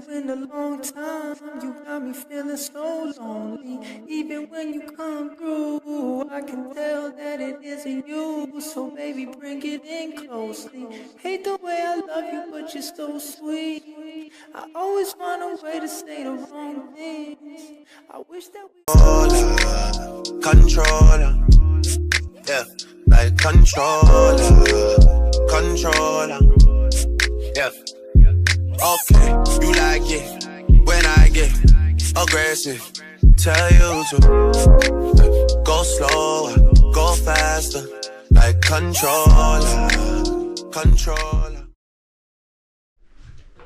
you in a long time. You got me feeling so lonely. Even when you come through, I can tell that it isn't you. So baby, bring it in closely. Hate the way I love you, but you're so sweet. I always find a way to say the wrong things. I wish that we controller, yeah, like controller, yeah. Okay, you like it when I get aggressive. Tell you to go slower, go faster, like controller.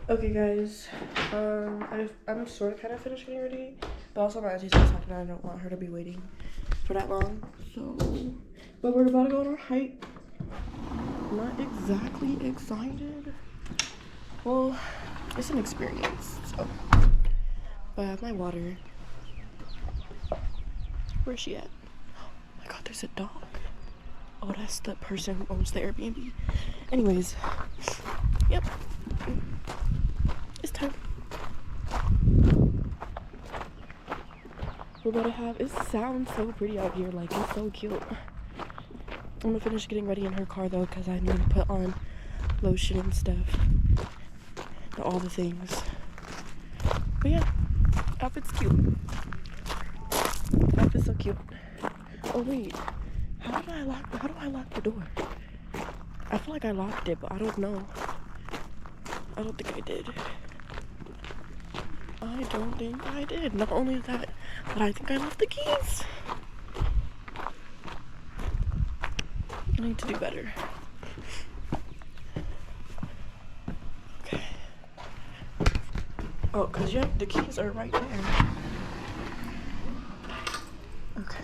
Okay guys, I'm sort of kind of finished getting ready, but also my auntie's not talking and I don't want her to be waiting for that long, so, but we're about to go on our hike. Not exactly excited. Well, it's an experience, so, but I have my water. Where's she at? Oh my god, there's a dog. Oh, that's the person who owns the Airbnb. Anyways, yep. It's time. We're about to have, it sounds so pretty out here, like it's so cute. I'm gonna finish getting ready in her car though, because I need to put on lotion and stuff. All the things. But yeah, outfit's cute. Outfit's so cute. Oh wait, how do I lock the door? I feel like I locked it, but I don't know. I don't think I did. I don't think I did. Not only that, but I think I left the keys. I need to do better. Okay. Oh, because the keys are right there. Okay.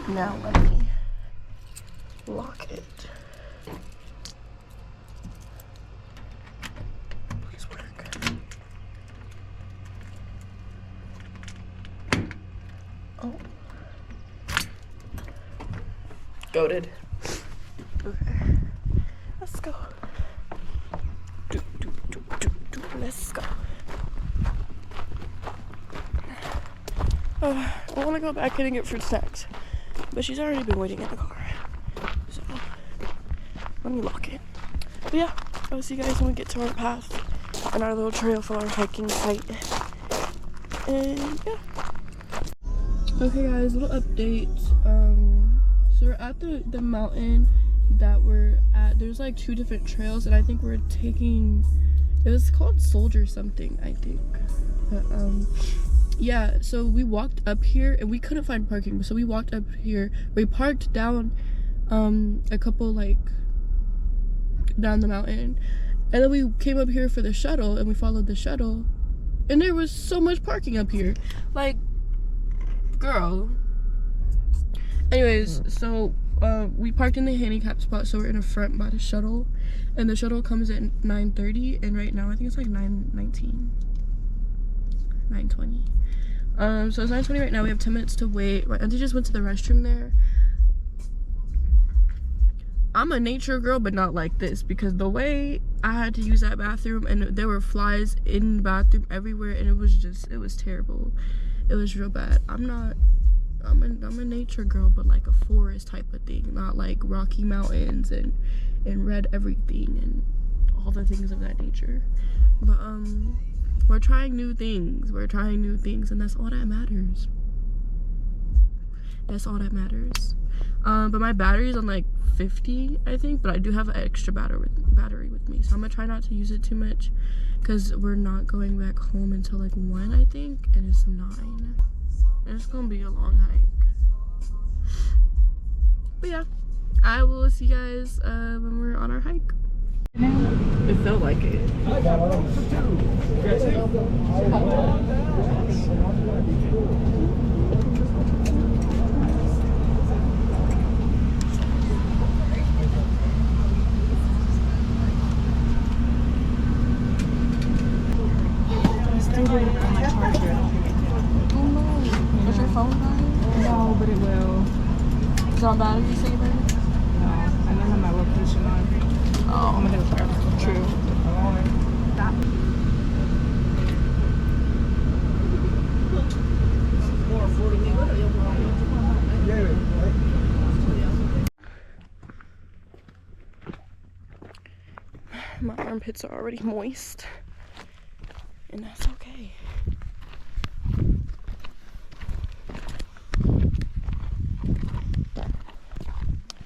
Now let me lock it. Please work. Oh. Goated. Okay. Let's go. Let's go. I want to go back and get fruit snacks, but she's already been waiting in the car. So, let me lock it. But yeah, I'll see you guys when we get to our path and our little trail for our hiking site. And yeah. Okay guys, little update. So we're at the mountain that we're at. There's like 2 different trails, and I think we're taking, it was called Soldier something, I think. But yeah, so we walked up here and we couldn't find parking, so we walked up here. We parked down a couple, like, down the mountain, and then we came up here for the shuttle, and we followed the shuttle, and there was so much parking up here, like, girl. Anyways, so we parked in the handicap spot, so we're in the front by the shuttle, and the shuttle comes at 9:30, and right now I think it's like 9:19, 9:20. So it's 9:20 right now. We have 10 minutes to wait. My auntie just went to the restroom there. I'm a nature girl, but not like this, because the way I had to use that bathroom, and there were flies in the bathroom everywhere, and it was terrible. It was real bad. I'm a nature girl, but like a forest type of thing, not like Rocky Mountains and red everything and all the things of that nature. But we're trying new things. And that's all that matters. But my battery's on like 50, I think, but I do have an extra battery with me, so I'm gonna try not to use it too much, because we're not going back home until like 1, I think, and it's 9. And it's gonna be a long hike. But yeah, I will see you guys when we're on our hike. It felt like it. I got one for 2. I still didn't bring my charger. Oh no. Is your phone dying? No, but it will. Is it on battery saver? No, I don't have my location on. Oh, I'm gonna do it. True. My armpits are already moist, and that's okay.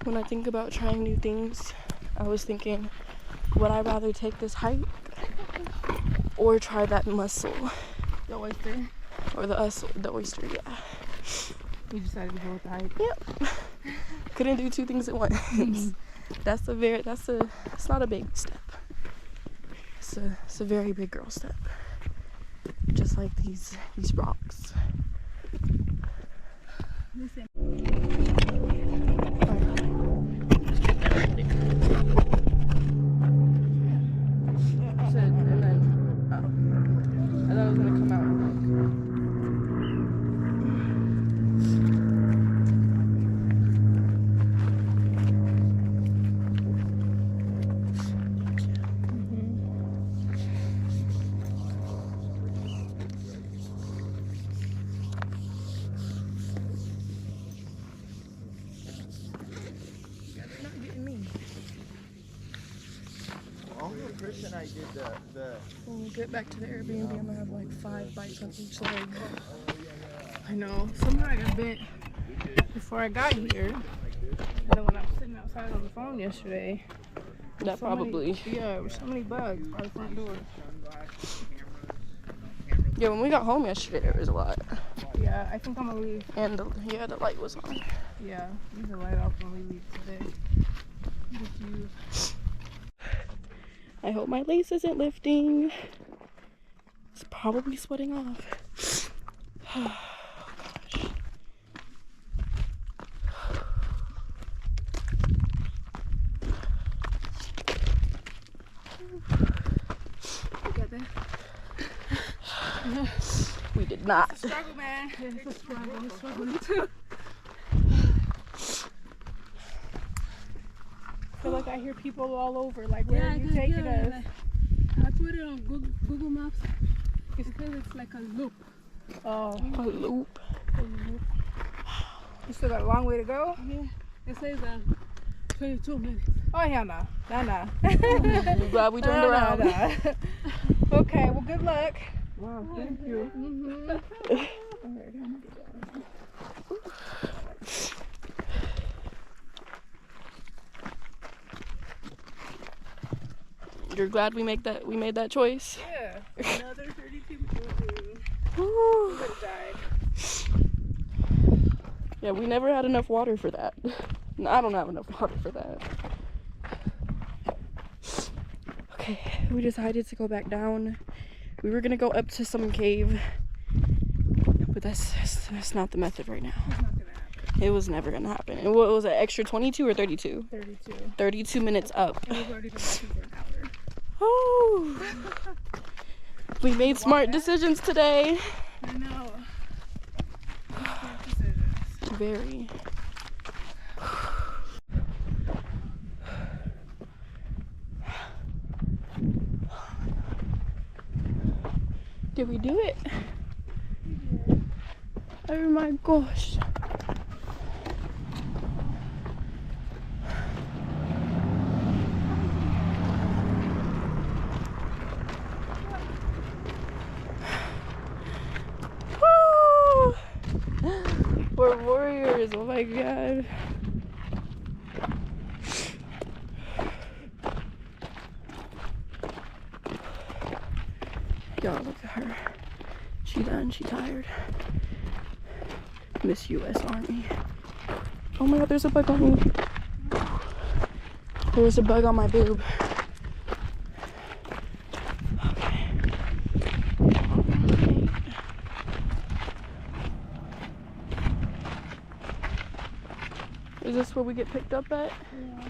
When I think about trying new things, I was thinking, would I rather take this hike or try that mussel? The oyster? Or the oyster, yeah. You decided to go with the hike? Yep. Couldn't do two things at once. That's not a big step. It's a very big girl step. Just like these rocks. Listen. I thought it was gonna come out. I did the When we get back to the Airbnb, I'm gonna have like 5 bites on each leg. I know. Somehow I got bit before I got here. And then when I was sitting outside on the phone yesterday. That probably. There were so many bugs by the front door. Yeah, when we got home yesterday, there was a lot. Yeah, I think I'm gonna leave. And the light was on. Yeah, leave the light off when we leave today. With you. I hope my lace isn't lifting. It's probably sweating off. Oh, gosh. You got that? We did not. It's a struggle, man. It's a struggle. I'm struggling too. I feel like I hear people all over. Like, where are you taking us? I put it on Google Maps. It says it's like a loop. Oh, A loop. you still got a long way to go? Yeah. It says 22 minutes. Oh, hell no. Nah. I'm glad we turned around. Nah. Okay, well, good luck. Wow, thank you. You're glad we made that choice? Yeah. Another 32 minutes. Woo. Could have died. Yeah, we never had enough water for that. No, I don't have enough water for that. Okay, we decided to go back down. We were gonna go up to some cave, but that's not the method right now. It's not gonna happen. It was never gonna happen. And what was it, extra 22 or 32? 32. 32 minutes up. And we've already been walking for an hour. Oh, we made smart decisions today. I know. Smart decisions. Very. Did we do it? Oh my gosh. Woo! We're warriors, oh my god. Y'all, look at her. She done, she tired. Miss US Army. Oh my god, there's a bug on me. There was a bug on my boob. Okay. Is this where we get picked up at? Yeah.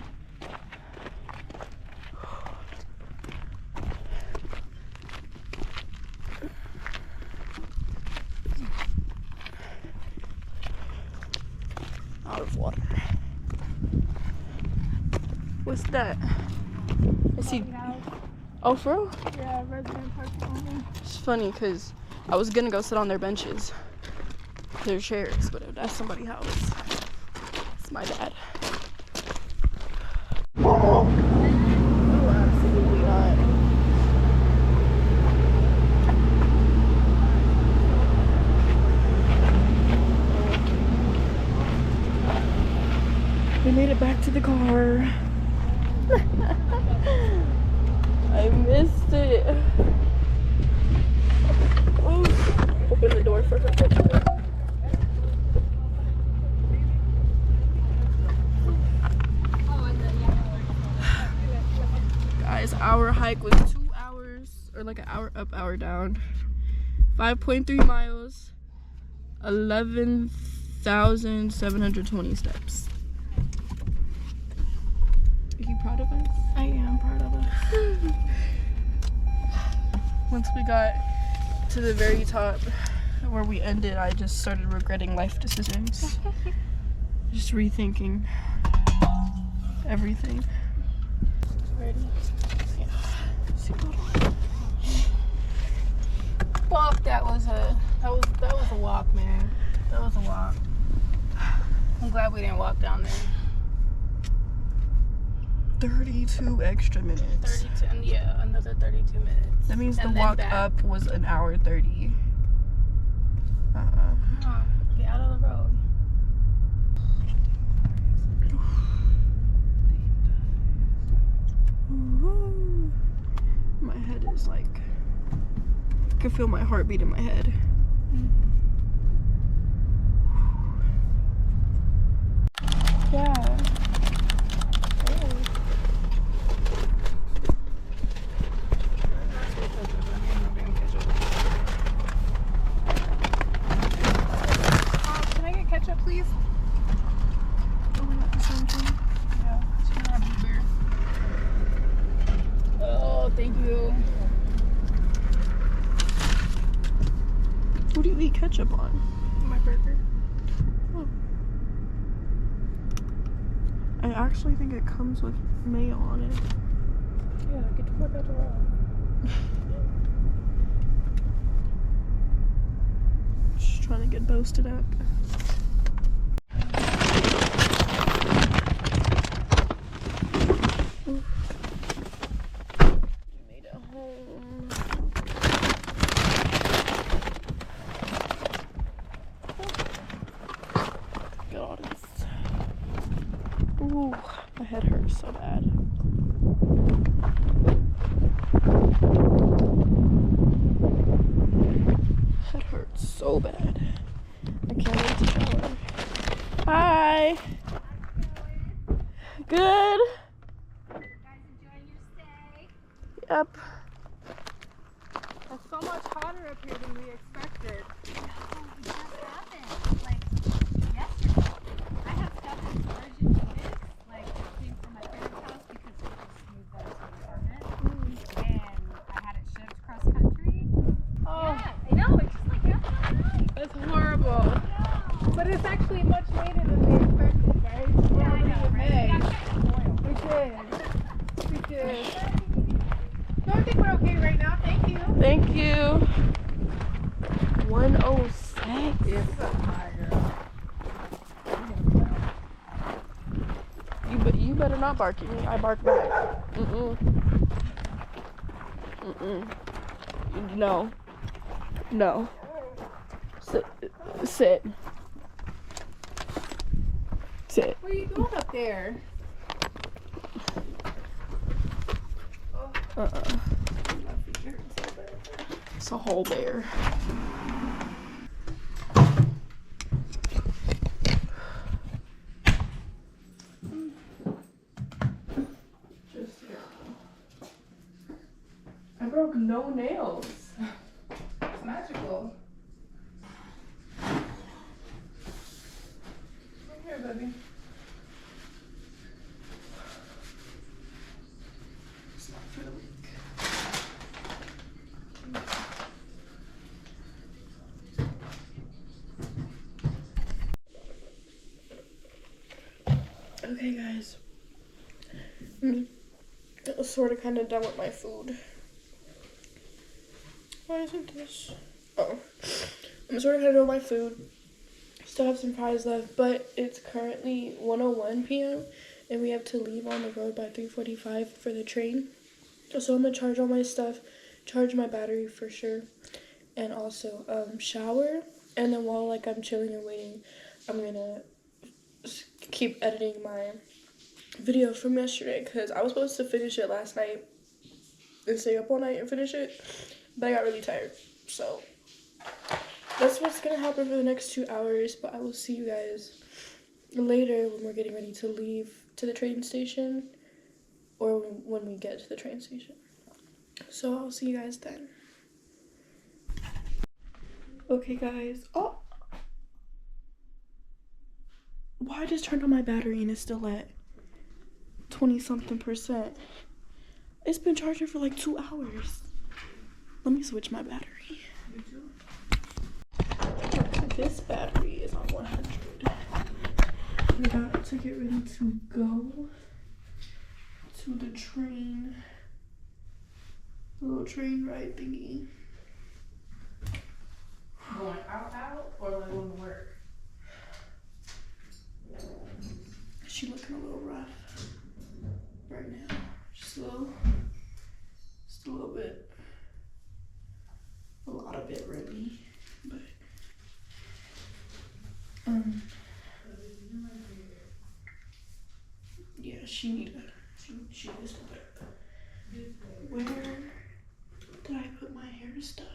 Out of water. What's that? I see. Oh, for real? Yeah, resident parking only. It's funny because I was gonna go sit on their benches. There's chairs, but if that's somebody's house, it's my bad. Oh, absolutely not. We made it back to the car. I missed it. Oof. Open the door for her picture. Guys, our hike was 2 hours, or like an hour up, hour down. 5.3 miles, 11,720 steps. Are you proud of us? I am proud of us. Once we got to the very top where we ended, I just started regretting life decisions. Just rethinking everything. Ready? Yeah. Fuck, that was a walk, man. That was a walk. I'm glad we didn't walk down there. 32 extra minutes. 32, and yeah, another 32 minutes. That means the And then walk back. up was an hour 30. Oh, get out of the road. Ooh. My head is like, I can feel my heartbeat in my head. Yeah. Can I get ketchup, please? Oh, we got the same thing. Yeah, she can have root beer. Oh, thank you. What do you eat ketchup on? My burger. I actually think it comes with mayo on it. Yeah, get the fuck out the road. Just trying to get boasted up. Oof. We made it home. Look at all this. Ooh, my head hurts so bad. Head hurts so bad. I can't wait to shower. Hi. Good. Guys enjoying your stay? Yep. It's so much hotter up here than we expected. Oh, it just happened. Like yesterday. I have stuff in storage in units. Like it came from my parents' house because we just moved out to an apartment. And I had it shipped cross country. Oh, Yeah, I know. It's just like happened. that's horrible. But it's actually much later than we expected, right? We're Yeah, I already know, in right? May. We got spoiled. We did. We did. No, I think we're okay right now. Thank you. Thank you. 106. It's so high, girl. You better not bark at me. I bark back. No. No. Sit. Sit. What are you doing up there? It's a whole bear. I broke no nails. It's magical. Come here, baby. It's not for the weak. Okay, guys. I'm sort of kind of done with my food. Why isn't this? Oh. I'm sort of kind of done with my food. Still have some fries left, but it's currently 1:01 p.m. and we have to leave on the road by 3:45 for the train. So I'm gonna charge all my stuff, charge my battery for sure, and also shower. And then while like I'm chilling and waiting, I'm gonna keep editing my video from yesterday because I was supposed to finish it last night and stay up all night and finish it, but I got really tired. So that's what's gonna happen for the next 2 hours, but I will see you guys later when we're getting ready to leave to the train station, or when we get to the train station. So I'll see you guys then. Okay guys, oh, why I just turned on my battery and it's still at 20-something%. It's been charging for like 2 hours. Let me switch my battery. This battery is on 100. We're about to get ready to go to the train. The little train ride thingy. Going out, or like going to work? She looking a little rough right now. Just a little bit. A lot of it really. But yeah, she needs to work. Where did I put my hair stuff?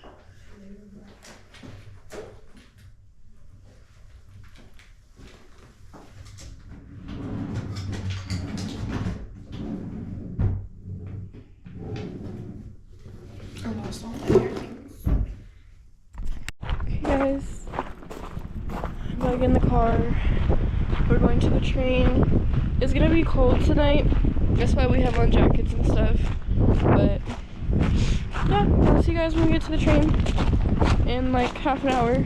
I lost all my hair things. Okay guys, I'm back in the car. We're going to the train. It's gonna be cold tonight. That's why we have on jackets and stuff. But yeah, I'll see you guys when we get to the train in like half an hour.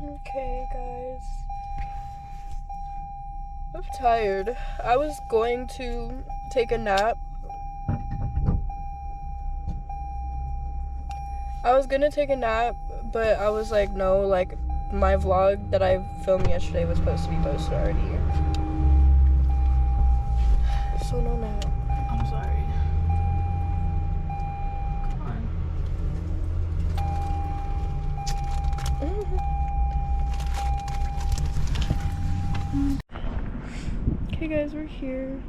Okay guys, I'm tired. I was going to take a nap. But I was like, no, like my vlog that I filmed yesterday was supposed to be posted already. So no nap. I'm sorry. Come on. Okay guys, we're here.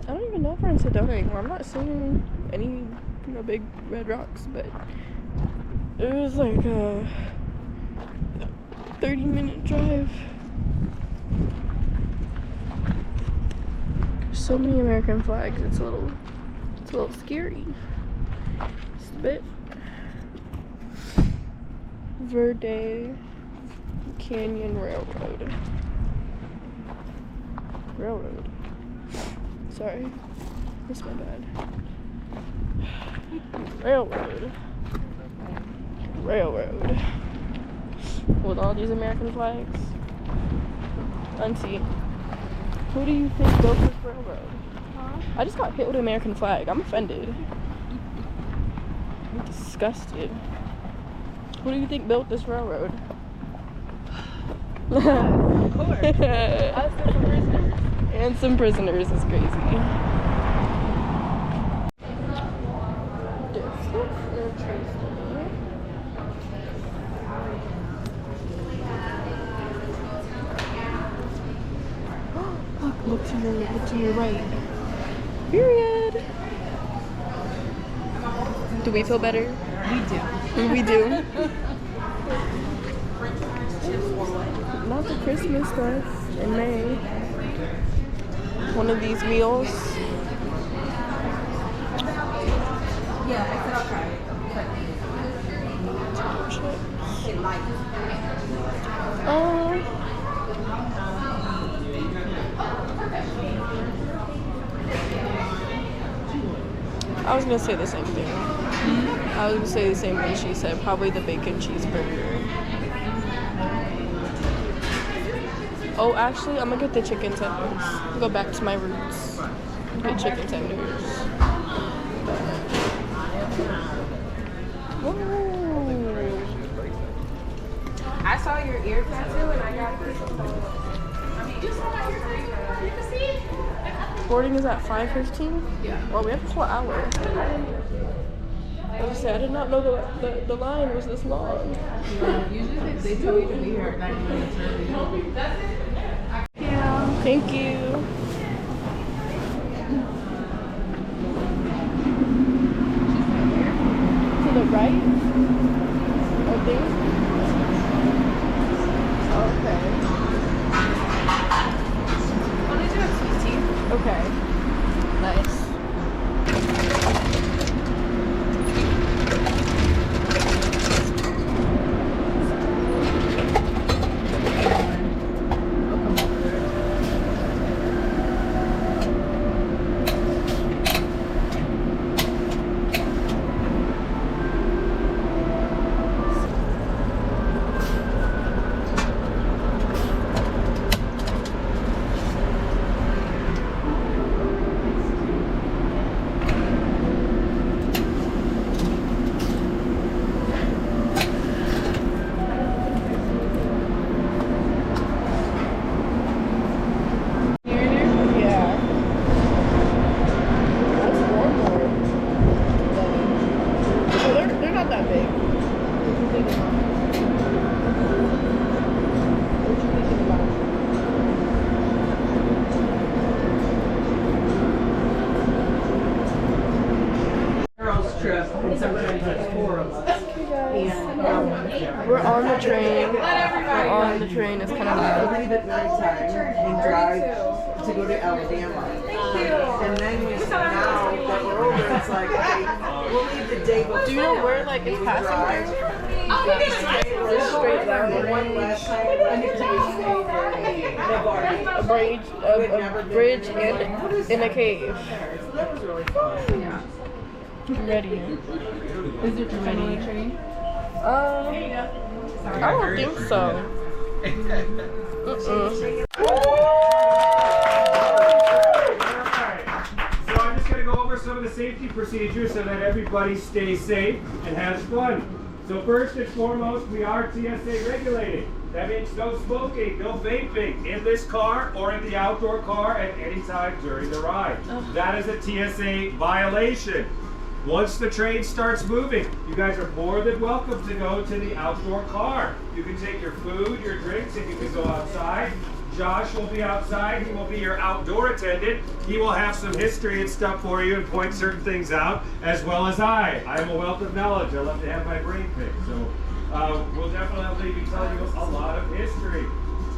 I don't even know if we're in Sedona anymore. I'm not seeing any, big red rocks, but it was like a 30-minute drive. So many American flags. It's a little scary. Just a bit. Verde Canyon Railroad. Sorry, that's my bad. Railroad. With all these American flags. Auntie, who do you think built this railroad? Huh? I just got hit with an American flag. I'm offended. I'm disgusted. Who do you think built this railroad? Of course. Us and some prisoners. And some prisoners is crazy. This looks interesting. Look to your right. Period. Do we feel better? We do. Not the Christmas stuff in May. One of these meals. Yeah, I said I'll try I was gonna say the same thing. I was gonna say the same thing she said. Probably the bacon cheeseburger. Oh, actually, I'm gonna get the chicken tenders. Go back to my roots. Get chicken tenders. Oh. I saw your ear tattoo and I got this. Boarding is at 5:15? Yeah. Well, we have a whole hour. I was say I did not know the line was this long. Usually they tell you to be here at 90 minutes early. Yeah. Thank you. To the right? I think. Okay. What did you have sweet tea? Okay. Nice. Yeah. That's Walmart. Oh, they're not that big. What you thinking about? What you thinking about? Girls trip, and sometimes it's 4 of us. And We're on the train. We're on the train. It's kind of we loud. leave at nighttime and drive to go to Alabama. And then we now that we're over, it's like, okay, we'll leave the day before. Do you know where like it's passing through? Just straight down. One last time, and it takes A bridge and in a cave. So that was really fun. Yeah. I'm ready. Is your family on the train? I don't think so. So I'm just going to go over some of the safety procedures so that everybody stays safe and has fun. So first and foremost, we are TSA regulated. That means no smoking, no vaping in this car or in the outdoor car at any time during the ride. That is a TSA violation. Once the train starts moving, you guys are more than welcome to go to the outdoor car. You can take your food, your drinks, and you can go outside. Josh will be outside. He will be your outdoor attendant. He will have some history and stuff for you and point certain things out, as well as I. I am a wealth of knowledge. I love to have my brain picked. So we'll definitely be telling you a lot of history.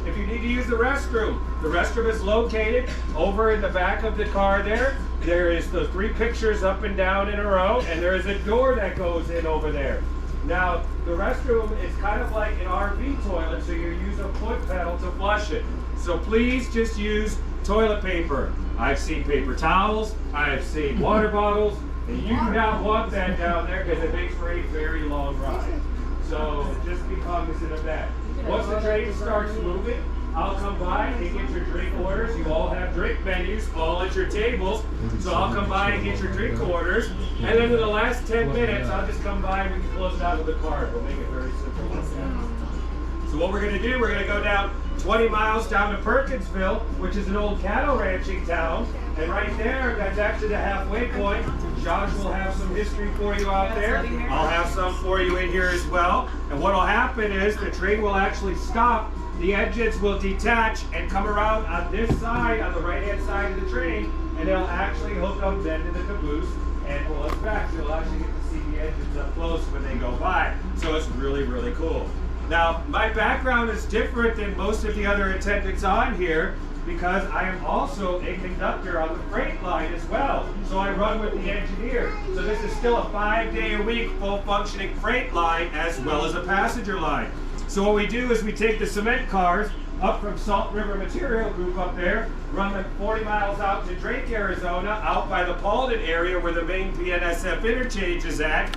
If you need to use the restroom is located over in the back of the car there. There is the 3 pictures up and down in a row, and there is a door that goes in over there. Now, the restroom is kind of like an RV toilet, so you use a foot pedal to flush it. So please just use toilet paper. I've seen paper towels, I've seen water bottles, and you do not want that down there because it makes for a very long ride. So just be cognizant of that. Once the train starts moving, I'll come by and get your drink orders. You all have drink menus all at your tables. So I'll come by and get your drink orders. And then in the last 10 minutes, I'll just come by and we can close it out with a card. We'll make it very simple like that. So what we're going to do, we're going to go down 20 miles down to Perkinsville, which is an old cattle ranching town. And right there, that's actually the halfway point. Josh will have some history for you out there. I'll have some for you in here as well. And what will happen is the train will actually stop. The engines will detach and come around on this side, on the right-hand side of the train, and they'll actually hook up then to the caboose and pull us back. So you'll actually get to see the engines up close when they go by. So it's really, really cool. Now, my background is different than most of the other attendants on here because I am also a conductor on the freight line as well. So I run with the engineer. So this is still a 5-day-a-week full-functioning freight line as well as a passenger line. So what we do is we take the cement cars up from Salt River Material Group up there, run them 40 miles out to Drake, Arizona, out by the Paulden area where the main PNSF interchange is at.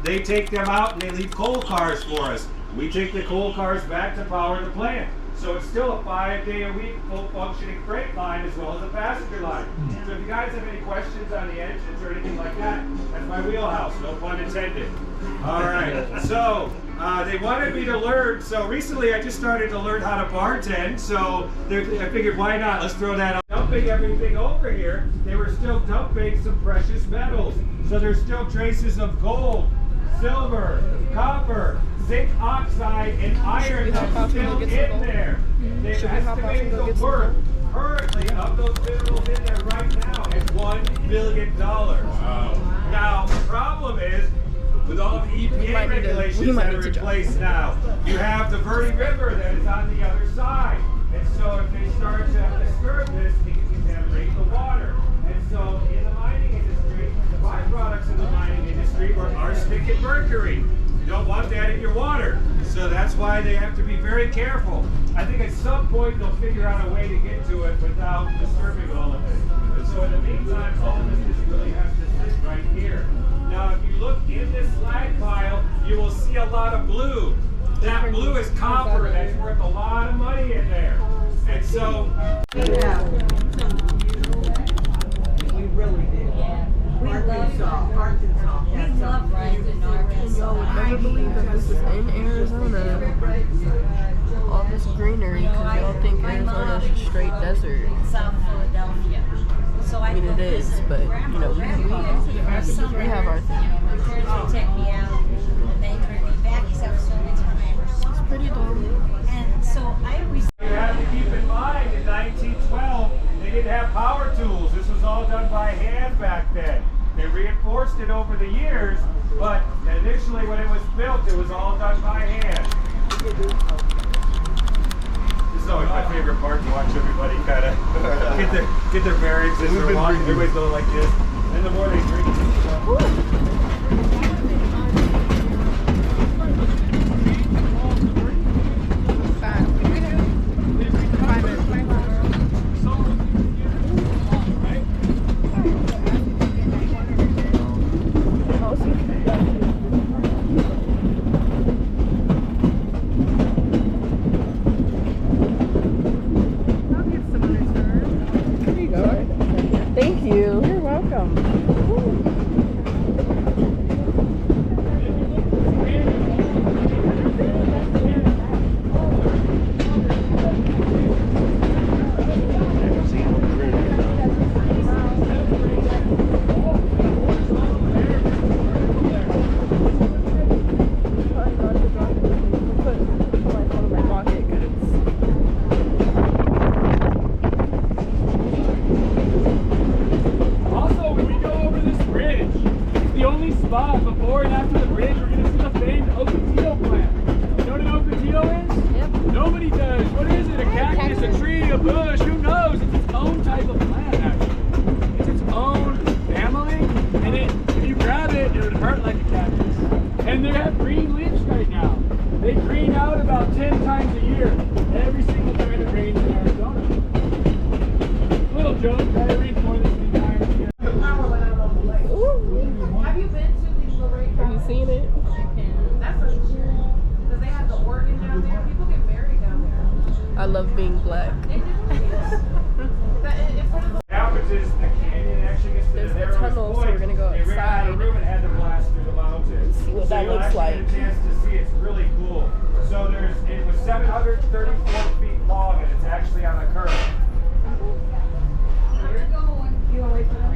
They take them out and they leave coal cars for us. We take the coal cars back to power the plant. So it's still a 5-day-a-week full functioning freight line as well as a passenger line. So if you guys have any questions on the engines or anything like that, that's my wheelhouse, no pun intended. All right, so they wanted me to learn, so recently I just started to learn how to bartend, so I figured why not, let's throw that on. Dumping everything over here, they were still dumping some precious metals. So there's still traces of gold, silver, copper, zinc oxide, and iron that's still in there. They've estimated the worth currently of those minerals in there right now at $1 billion. Wow. Now, the problem is, with all of the EPA regulations that are in place now, you have the Verde River that is on the other side. And so if they start to disturb this, it can contaminate the water. And so in the mining industry, the byproducts of the mining industry are arsenic and mercury. You don't want that in your water. So that's why they have to be very careful. I think at some point they'll figure out a way to get to it without disturbing all of it. And so in the meantime, all of this just really has to sit right here. Now, if you look in this slag pile, you will see a lot of blue. That blue is copper. That's worth a lot of money in there. And so... Yeah. We really did. Arkansas. We love rice in Arkansas. Y'all would never believe that this is in Arizona. All this greenery, because y'all think Arizona is just straight desert. South Philadelphia. So I mean, it is, but, you know, we have our thing. My parents would take me out, and they bring me back so many times. It's pretty dumb. And so I You have to keep in mind, in 1912, they didn't have power tools. This was all done by hand back then. They reinforced it over the years, but initially when it was built, it was all done by hand. This is always my favorite part, to watch everybody kind of get their bearings as they're walking. Everybody's going like this. And the more they drink, Thank you. You're welcome. before and after the bridge, we're going to see the famed Ocotillo plant. You know what an Ocotillo is? Yep. Nobody does. What is it? A cactus, a tree, a bush? Who knows? It's its own type of plant, actually. It's its own family, and if you grab it, it would hurt like a cactus. And they have green leaves right now. They green out about 10 times a year, every single time it rains in Arizona. Little joke, I rains more than 3 times a year. The power went out on the lake. Have you been to the Lorraine? Have you seen it? That's a because they have the organ down there. People get married down there. I love being black. They do. In front of the What happens is the canyon actually gets to There's the a narrowest tunnel, so point. we're gonna go They ran out of outside. room and had to blast through the mountains. See what so that you'll looks actually like. get a chance to see. It's really cool. So it was 734 feet long, and it's actually on a curve. you want to wait for them?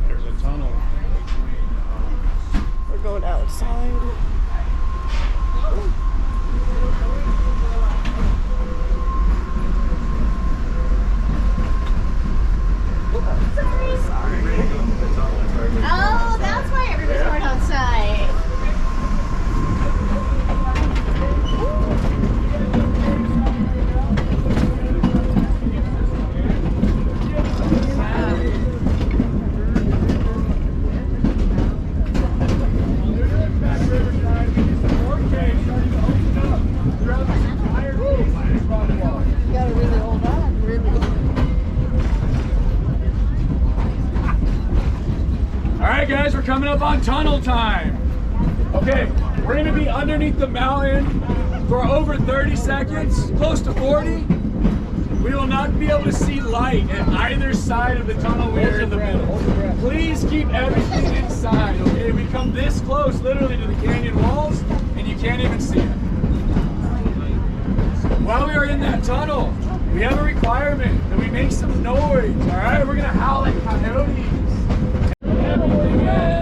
There's a tunnel between up on tunnel time. Okay, we're gonna be underneath the mountain for over 30 seconds, close to 40. We will not be able to see light at either side of the tunnel. We're in the middle. Please keep everything inside, okay? We come this close, literally, to the canyon walls, and you can't even see it. While we are in that tunnel, we have a requirement that we make some noise, all right? We're gonna howl like coyotes. Everything in.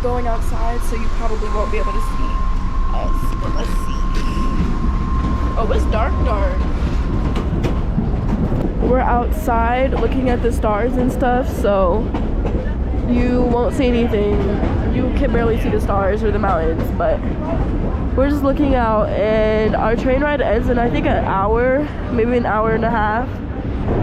Going outside, so you probably won't be able to see us, but let's see. Oh, it's dark. We're outside looking at the stars and stuff, so you won't see anything. You can barely see the stars or the mountains, but we're just looking out, and our train ride ends in I think an hour, maybe an hour and a half.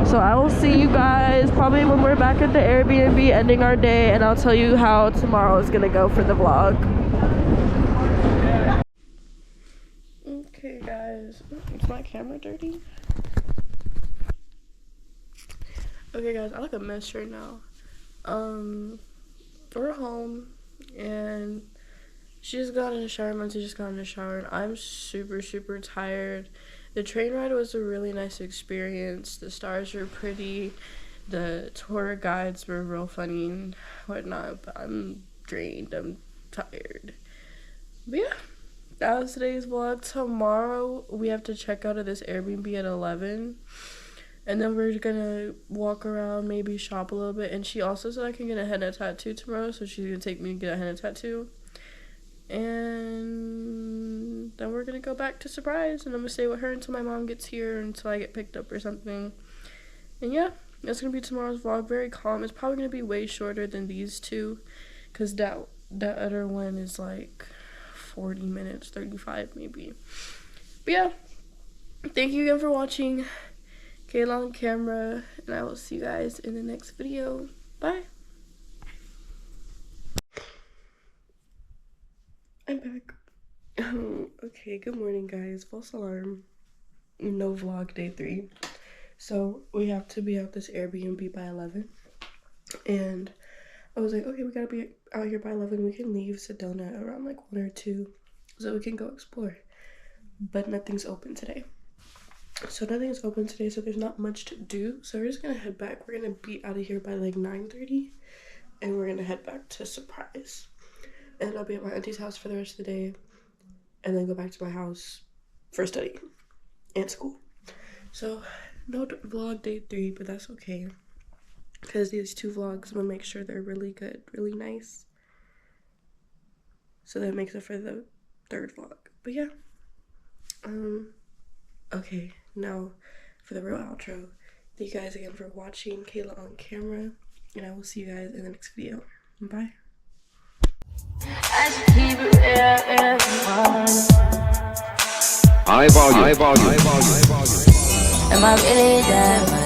So I will see you guys probably when we're back at the Airbnb ending our day, and I'll tell you how tomorrow is gonna go for the vlog. Okay guys, is my camera dirty? Okay guys, I look a mess right now. We're home, and she just got in the shower, Monty just got in the shower, and I'm super tired. The train ride was a really nice experience. The stars were pretty. The tour guides were real funny and whatnot, but I'm drained. I'm tired. But yeah, that was today's vlog. Tomorrow, we have to check out of this Airbnb at 11. And then we're gonna walk around, maybe shop a little bit. And she also said I can get a henna tattoo tomorrow, so she's gonna take me to get a henna tattoo. And then we're gonna go back to Surprise, and I'm gonna stay with her until my mom gets here, until I get picked up or something. And yeah, that's gonna be tomorrow's vlog. Very calm. It's probably gonna be way shorter than these two, because that other one is like 40 minutes, 35 maybe. But yeah, thank you again for watching. Kayla on camera, and I will see you guys in the next video. Bye. I'm back. Okay, good morning guys. False alarm. No vlog day 3. So we have to be out this Airbnb by 11. And I was like, okay, we gotta be out here by 11. We can leave Sedona around like 1 or 2 so we can go explore. But nothing's open today. So nothing's open today, so there's not much to do. So we're just gonna head back. We're gonna be out of here by like 9:30, and we're gonna head back to Surprise. And I'll be at my auntie's house for the rest of the day, and then go back to my house for study and school. So no vlog day 3, but that's okay, because these 2 vlogs, I'm gonna make sure they're really good, really nice, so that makes it for the 3rd vlog. But yeah, okay, now for the real outro. Thank you guys again for watching. Kayla on camera, and I will see you guys in the next video. Bye. High volume. Am I really that?